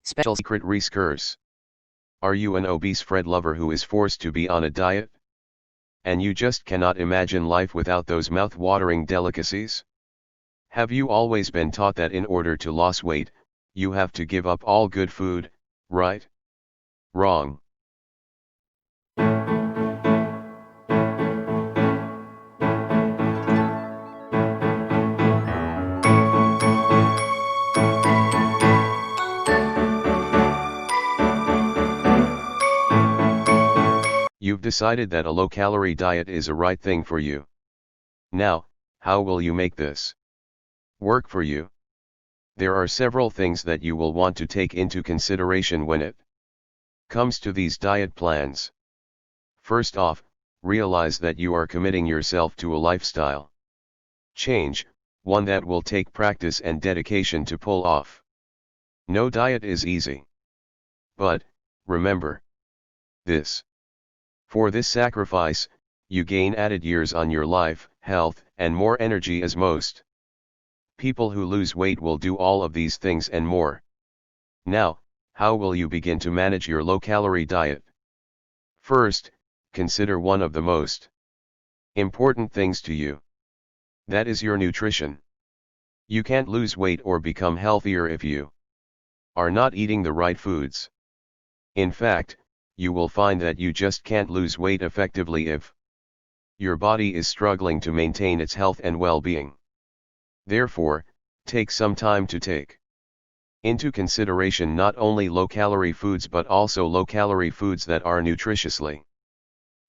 Special secret resource. Are you an obese Fred lover who is forced to be on a diet? And you just cannot imagine life without those mouth-watering delicacies? Have you always been taught that in order to lose weight, you have to give up all good food, right? Wrong. You've decided that a low-calorie diet is a right thing for you. Now, how will you make this work for you? There are several things that you will want to take into consideration when it comes to these diet plans. First off, realize that you are committing yourself to a lifestyle change, one that will take practice and dedication to pull off. No diet is easy. But, remember this. For this sacrifice, you gain added years on your life, health, and more energy as most people who lose weight will do all of these things and more. Now, how will you begin to manage your low-calorie diet? First, consider one of the most important things to you. That is your nutrition. You can't lose weight or become healthier if you are not eating the right foods. In fact, you will find that you just can't lose weight effectively if your body is struggling to maintain its health and well-being. Therefore, take some time to take into consideration not only low-calorie foods but also low-calorie foods that are nutritiously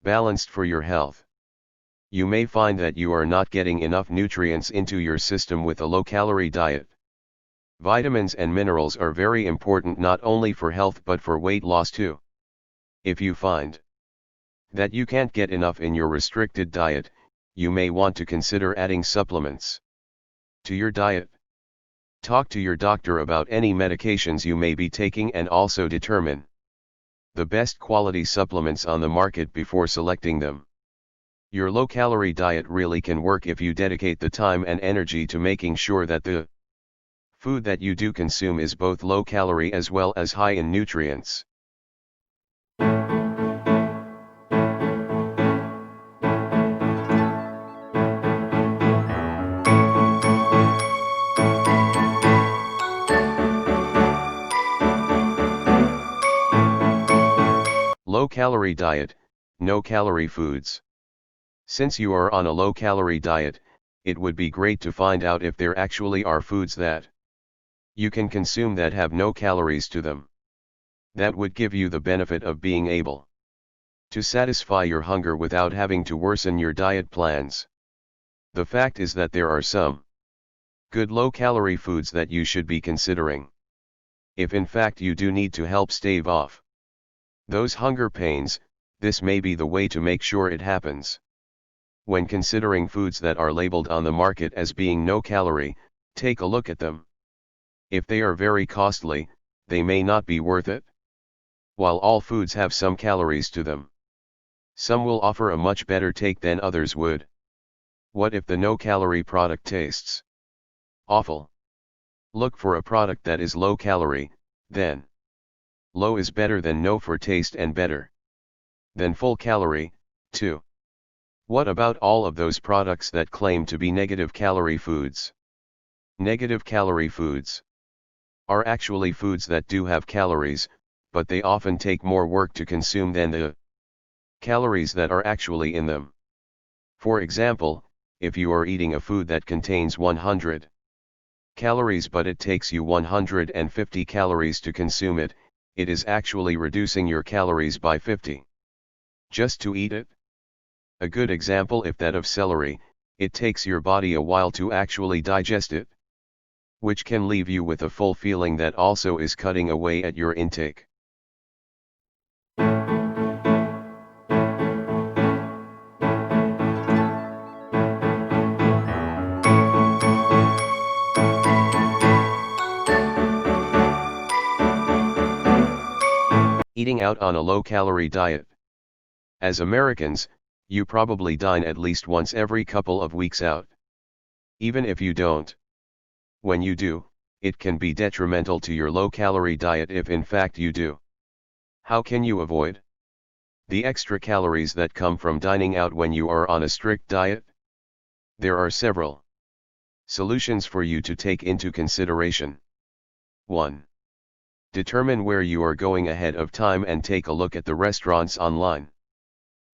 balanced for your health. You may find that you are not getting enough nutrients into your system with a low-calorie diet. Vitamins and minerals are very important not only for health but for weight loss too. If you find that you can't get enough in your restricted diet, you may want to consider adding supplements to your diet. Talk to your doctor about any medications you may be taking and also determine the best quality supplements on the market before selecting them. Your low-calorie diet really can work if you dedicate the time and energy to making sure that the food that you do consume is both low-calorie as well as high in nutrients. Low-calorie diet, no-calorie foods. Since you are on a low-calorie diet, it would be great to find out if there actually are foods that you can consume that have no calories to them. That would give you the benefit of being able to satisfy your hunger without having to worsen your diet plans. The fact is that there are some good low-calorie foods that you should be considering. If in fact you do need to help stave off those hunger pains, this may be the way to make sure it happens. When considering foods that are labeled on the market as being no calorie, take a look at them. If they are very costly, they may not be worth it. While all foods have some calories to them, some will offer a much better take than others would. What if the no-calorie product tastes awful? Look for a product that is low-calorie, then. Low is better than no for taste and better than full-calorie, too. What about all of those products that claim to be negative calorie foods? Negative calorie foods are actually foods that do have calories, but they often take more work to consume than the calories that are actually in them. For example, if you are eating a food that contains 100 calories but it takes you 150 calories to consume it, it is actually reducing your calories by 50. Just to eat it? A good example if that of celery, it takes your body a while to actually digest it, which can leave you with a full feeling that also is cutting away at your intake. Eating out on a low-calorie diet. As Americans, you probably dine at least once every couple of weeks out. Even if you don't, when you do, it can be detrimental to your low-calorie diet if in fact you do. How can you avoid the extra calories that come from dining out when you are on a strict diet? There are several solutions for you to take into consideration. 1. Determine where you are going ahead of time and take a look at the restaurant's online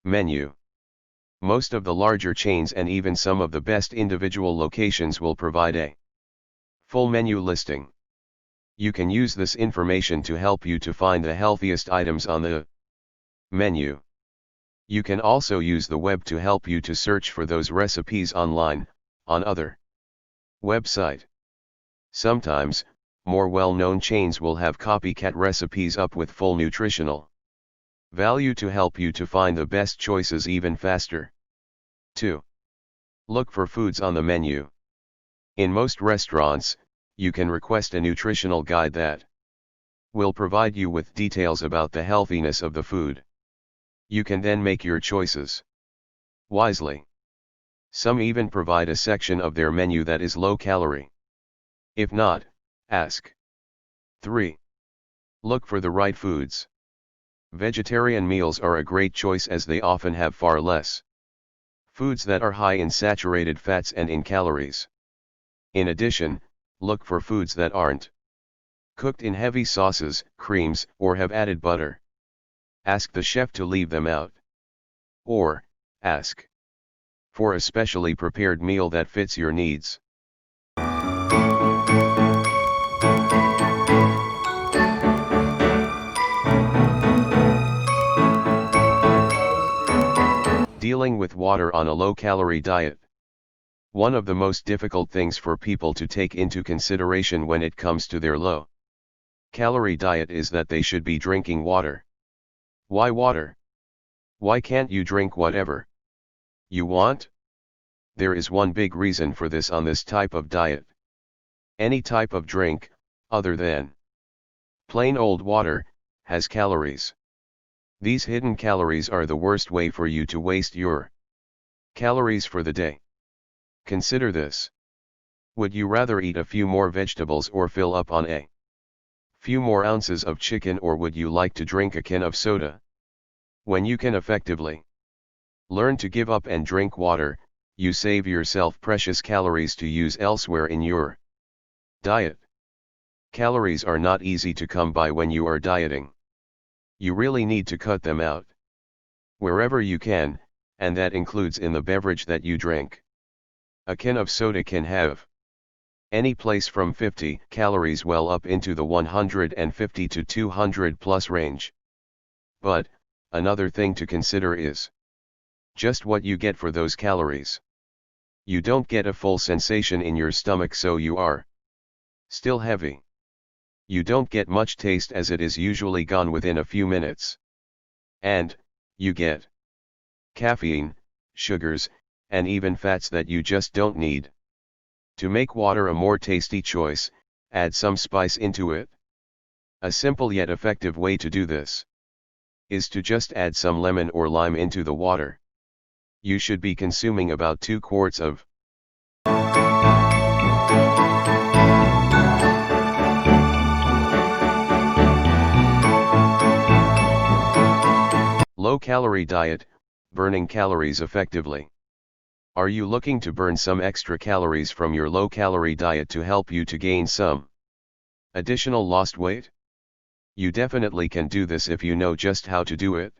menu. Most of the larger chains and even some of the best individual locations will provide a full menu listing. You can use this information to help you to find the healthiest items on the menu. You can also use the web to help you to search for those recipes online, on other website. Sometimes, more well-known chains will have copycat recipes up with full nutritional value to help you to find the best choices even faster. 2. Look for foods on the menu. In most restaurants, you can request a nutritional guide that will provide you with details about the healthiness of the food. You can then make your choices wisely. Some even provide a section of their menu that is low calorie. If not, ask. 3. Look for the right foods. Vegetarian meals are a great choice as they often have far less foods that are high in saturated fats and in calories. In addition, look for foods that aren't cooked in heavy sauces, creams, or have added butter. Ask the chef to leave them out. Or, ask for a specially prepared meal that fits your needs. Dealing with water on a low-calorie diet. One of the most difficult things for people to take into consideration when it comes to their low-calorie diet is that they should be drinking water. Why water? Why can't you drink whatever you want? There is one big reason for this on this type of diet. Any type of drink, other than plain old water, has calories. These hidden calories are the worst way for you to waste your calories for the day. Consider this. Would you rather eat a few more vegetables or fill up on a few more ounces of chicken, or would you like to drink a can of soda? When you can effectively learn to give up and drink water, you save yourself precious calories to use elsewhere in your diet. Calories are not easy to come by when you are dieting. You really need to cut them out wherever you can, and that includes in the beverage that you drink. A can of soda can have any place from 50 calories well up into the 150 to 200 plus range. But, another thing to consider is just what you get for those calories. You don't get a full sensation in your stomach, so you are still heavy. You don't get much taste as it is usually gone within a few minutes. And, you get caffeine, sugars, and even fats that you just don't need. To make water a more tasty choice, add some spice into it. A simple yet effective way to do this is to just add some lemon or lime into the water. You should be consuming about 2 quarts of low-calorie diet, burning calories effectively. Are you looking to burn some extra calories from your low-calorie diet to help you to gain some additional lost weight? You definitely can do this if you know just how to do it.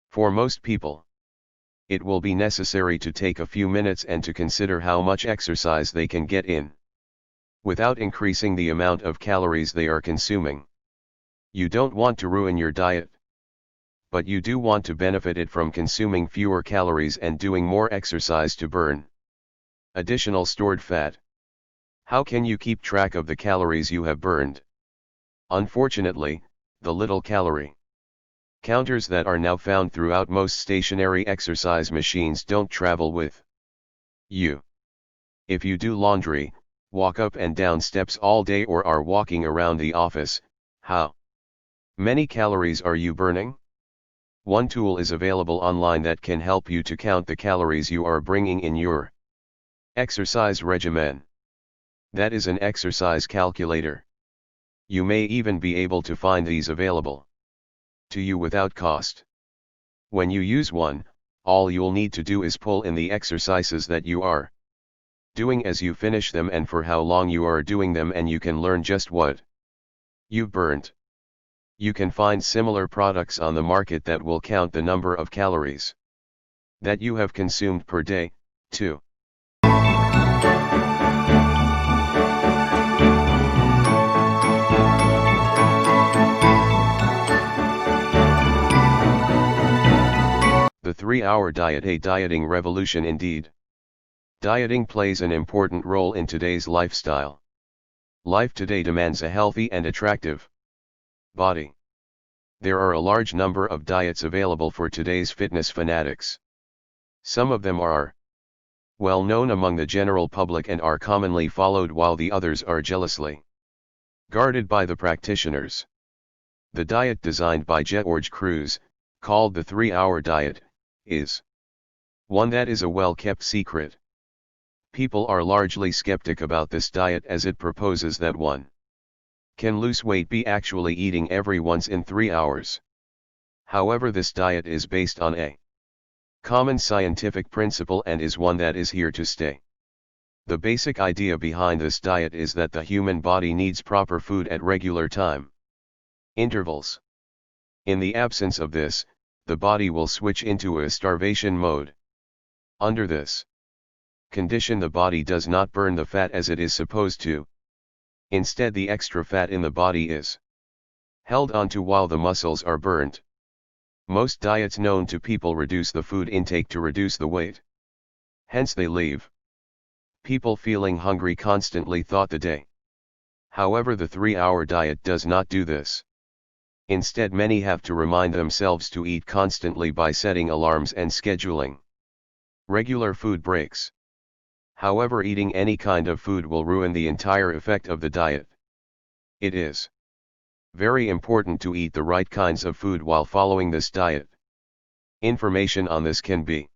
For most people, it will be necessary to take a few minutes and to consider how much exercise they can get in without increasing the amount of calories they are consuming. You don't want to ruin your diet, but you do want to benefit it from consuming fewer calories and doing more exercise to burn additional stored fat. How can you keep track of the calories you have burned? Unfortunately, the little calorie counters that are now found throughout most stationary exercise machines don't travel with you. If you do laundry, walk up and down steps all day, or are walking around the office, how many calories are you burning? One tool is available online that can help you to count the calories you are bringing in your exercise regimen. That is an exercise calculator. You may even be able to find these available to you without cost. When you use one, all you'll need to do is pull in the exercises that you are doing as you finish them and for how long you are doing them, and you can learn just what you've burned. You can find similar products on the market that will count the number of calories that you have consumed per day, too. The 3-hour diet, a dieting revolution indeed. Dieting plays an important role in today's lifestyle. Life today demands a healthy and attractive body. There are a large number of diets available for today's fitness fanatics. Some of them are well known among the general public and are commonly followed, while the others are jealously guarded by the practitioners. The diet designed by George Cruz, called the 3-hour diet, is one that is a well-kept secret. People are largely skeptic about this diet as it proposes that one can lose weight by actually eating every once in 3 hours. However, this diet is based on a common scientific principle and is one that is here to stay. The basic idea behind this diet is that the human body needs proper food at regular time intervals. In the absence of this, the body will switch into a starvation mode. Under this condition, the body does not burn the fat as it is supposed to. Instead, the extra fat in the body is held onto while the muscles are burnt. Most diets known to people reduce the food intake to reduce the weight. Hence they leave people feeling hungry constantly throughout the day. However, the 3-hour diet does not do this. Instead, many have to remind themselves to eat constantly by setting alarms and scheduling regular food breaks. However, eating any kind of food will ruin the entire effect of the diet. It is very important to eat the right kinds of food while following this diet. Information on this can be